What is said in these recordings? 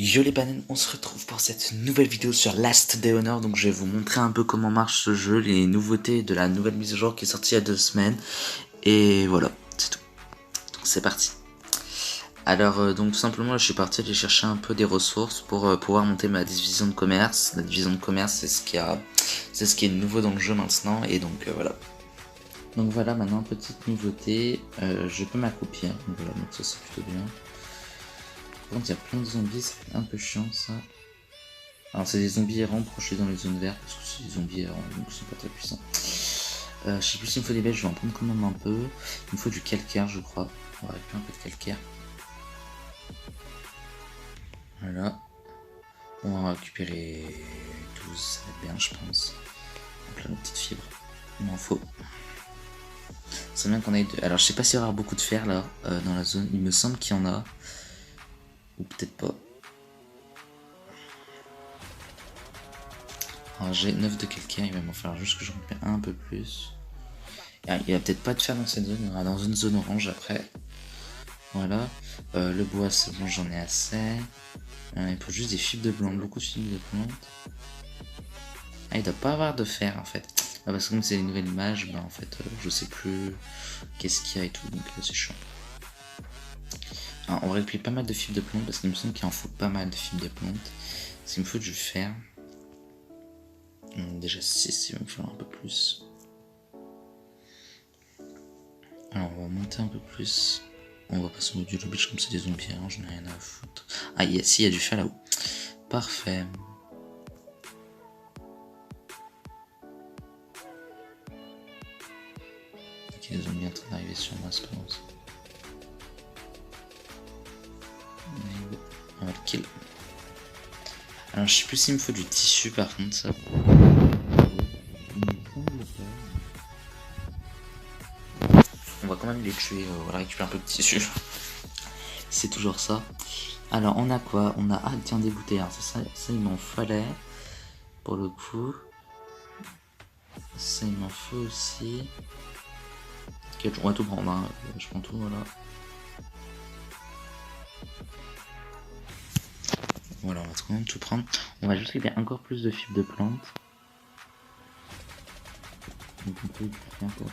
Yo les bananes, on se retrouve pour cette nouvelle vidéo sur Last Day Honor. Donc je vais vous montrer un peu comment marche ce jeu, les nouveautés de la nouvelle mise à jour qui est sortie il y a 2 semaines. Et voilà, c'est tout. Donc c'est parti. Alors donc tout simplement là, je suis parti aller chercher un peu des ressources pour pouvoir monter ma division de commerce. La division de commerce c'est ce qui est nouveau dans le jeu maintenant. Et donc voilà. Donc voilà, maintenant petite nouveauté, je peux m'accroupir. Donc voilà, donc ça c'est plutôt bien. Par contre il y a plein de zombies, c'est un peu chiant ça. Alors c'est des zombies errants projetés dans les zones vertes, parce que c'est des zombies errants, donc ils sont pas très puissants. Je sais plus s'il me faut des bêtes, je vais en prendre quand même un peu. Il me faut du calcaire je crois. On va récupérer un peu de calcaire. Voilà. On va récupérer 12, ça va être bien je pense. Donc là nos petites fibres, il m'en faut. C'est bien qu'on ait deux. Alors je sais pas s'il y aura beaucoup de fer là, dans la zone, il me semble qu'il y en a. Ou peut-être pas. Alors j'ai 9 de calcaire, il va m'en falloir juste que je récupère un peu plus. Il va peut-être pas de fer dans cette zone, il y en aura dans une zone orange après. Voilà. Le bois c'est bon, j'en ai assez. Il faut juste des fibres de plantes, beaucoup de fibres de plantes. Ah, il doit pas avoir de fer en fait. Ah, parce que comme c'est les nouvelles images, bah en fait je sais plus qu'est-ce qu'il y a et tout, donc c'est chiant. Alors, on va récupérer pas mal de fibres de plantes parce qu'il me semble qu'il en faut pas mal de fibres de plantes. S'il me faut du fer. Déjà 6, il va me falloir un peu plus. Alors on va monter un peu plus. On va passer au module beach comme c'est des zombies, hein, j'en ai rien à foutre. Ah si, il y a du fer là-haut. Parfait. Ok, les zombies en train d'arriver sur moi, c'est pas bon ça. On va le kill. Alors je sais plus s'il me faut du tissu par contre ça. On va quand même les tuer, voilà, récupérer un peu de tissu. C'est toujours ça. Alors on a quoi? On a... Ah tiens, des bouteilles, alors, ça il m'en fallait. Pour le coup. Ça il m'en faut aussi. Ok, on va tout prendre, hein. Je prends tout, voilà. Voilà, on va quand même tout prendre. On va juste récupérer encore plus de fibres de plantes. Donc on peut faire encore.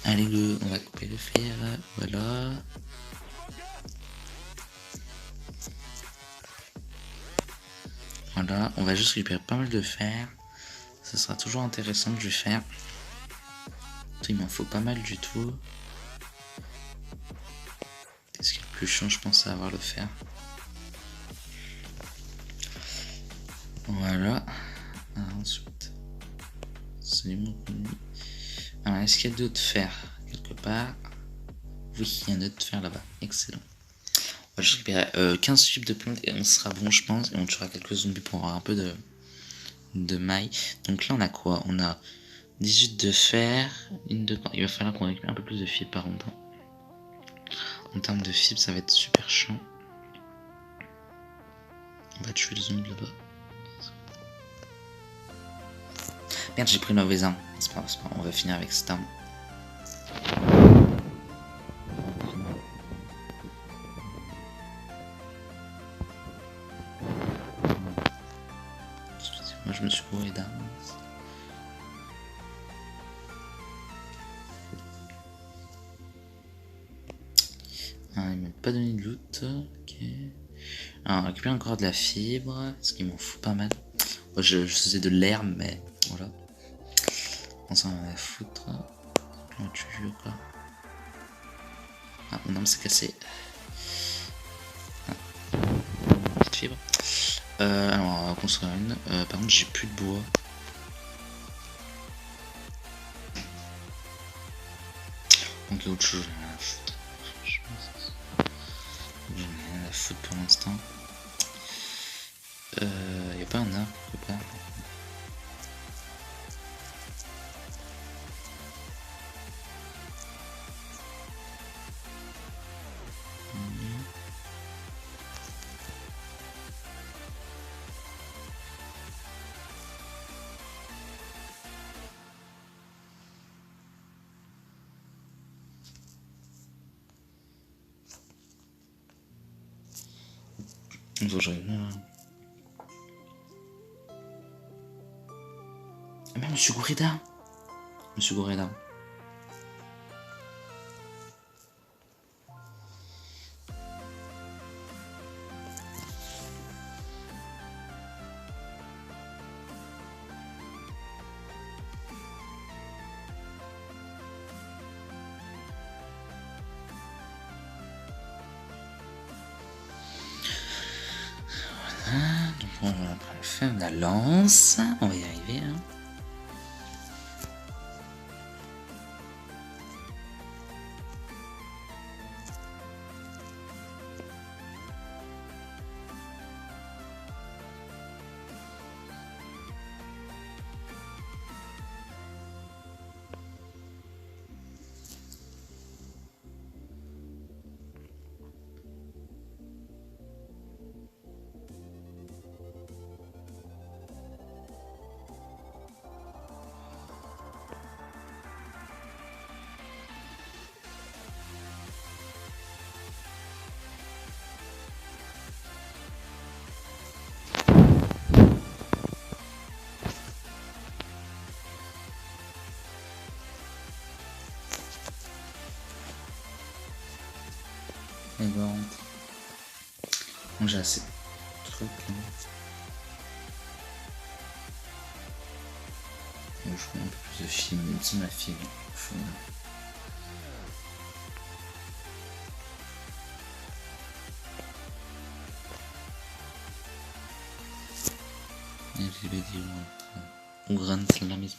Allez, on va couper le fer, voilà. Voilà, on va juste récupérer pas mal de fer. Ça sera toujours intéressant de le faire. Il m'en faut pas mal du tout. Qu'est-ce qui est le plus chiant, je pense, à avoir le fer. Voilà. Ensuite, c'est mon connu. Alors, est-ce qu'il y a d'autres fer quelque part? Oui, il y a un autre fer là-bas. Excellent. On va juste récupérer 15 fibres de plantes et on sera bon, je pense. Et on tuera quelques zombies pour avoir un peu de maille. Donc là, on a quoi? On a 18 de fer, une de... Il va falloir qu'on récupère un peu plus de fibres par contre. En termes de fibres, ça va être super chiant. On va tuer le zombie là-bas. Merde, j'ai pris une mauvaise arme. C'est pas grave, on va finir avec cette arme. Moi, je me suis bourré d'armes. Ah, il m'a pas donné de loot. Ok. Alors, on récupère encore de la fibre, ce qui m'en fout pas mal. Moi, je faisais de l'herbe, mais voilà. On s'en va foutre. On tue quoi. Ah, mon arme s'est cassée. Ah. Petite fibre. Alors, on va construire une. Par contre, j'ai plus de bois. Donc, il y a autre chose. J'en ai rien à foutre pour l'instant. Y'a pas un arbre quelque part? Ah mais Monsieur Gourida. Monsieur Gourida. Donc on va faire la lance, on va y arriver. Hein. Et bon, j'ai assez de trucs là. Je vois un peu plus de film, même si ma fille fou. Et je vais dire on grince la maison.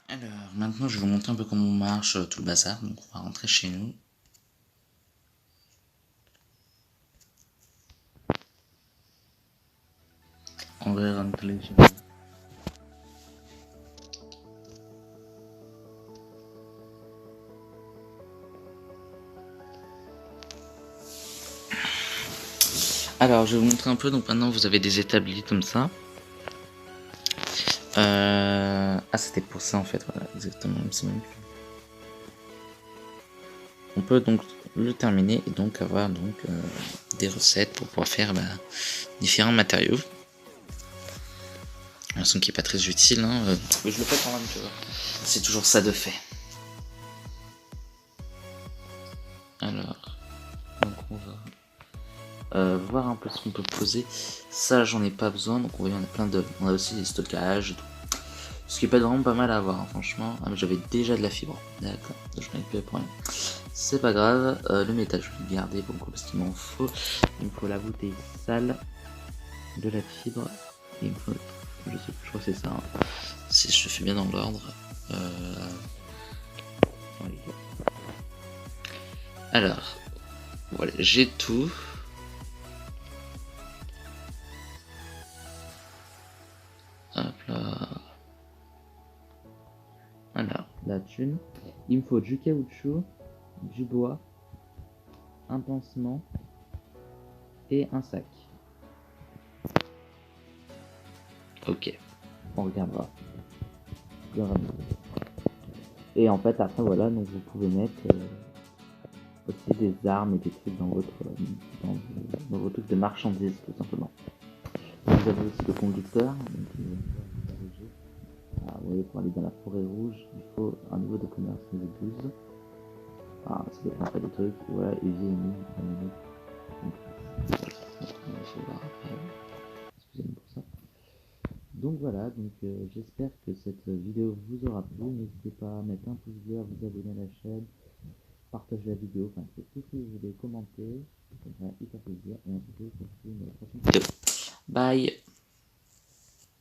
Alors maintenant je vais vous montrer un peu comment marche tout le bazar, donc on va rentrer chez nous. On va rentrer chez nous. Alors je vais vous montrer un peu, donc maintenant vous avez des établis comme ça. Ah c'était pour ça en fait, voilà exactement, on peut donc le terminer et donc avoir donc des recettes pour pouvoir faire différents matériaux. Un son qui est pas très utile, hein, mais je le fais quand même, tu vois. C'est toujours ça de fait. Alors, donc on va voir un peu ce qu'on peut poser. Ça, j'en ai pas besoin, donc on voit, il y en a plein de. On a aussi des stockages, tout. Ce qui est pas vraiment pas mal à avoir, hein, franchement. Ah, mais j'avais déjà de la fibre. D'accord, je m'en ai pour rien. C'est pas grave. Le métal, je vais le garder beaucoup parce qu'il m'en faut. Il me faut la bouteille sale, de la fibre. Et il me faut. Je sais plus, je crois que c'est ça. Hein. Si je le fais bien dans l'ordre. Alors, voilà, j'ai tout. Hop là. Alors, la thune. Il me faut du caoutchouc, du bois, un pansement et un sac. Ok, on regardera. Et en fait, après, voilà, donc vous pouvez mettre aussi des armes et des trucs dans vos trucs de marchandises, tout simplement. Vous avez aussi le conducteur. Vous voyez, pour aller dans la forêt rouge, il faut un niveau de commerce niveau 12. Ah, ça dépend pas des trucs. Voilà, et j'ai mis un minute. Excusez-moi pour ça. Donc voilà, donc j'espère que cette vidéo vous aura plu. N'hésitez pas à mettre un pouce bleu, à vous abonner à la chaîne, partager la vidéo, enfin tout ce que vous voulez, commenter. Ça me fera hyper plaisir. Et on se retrouve pour une prochaine vidéo. Bye!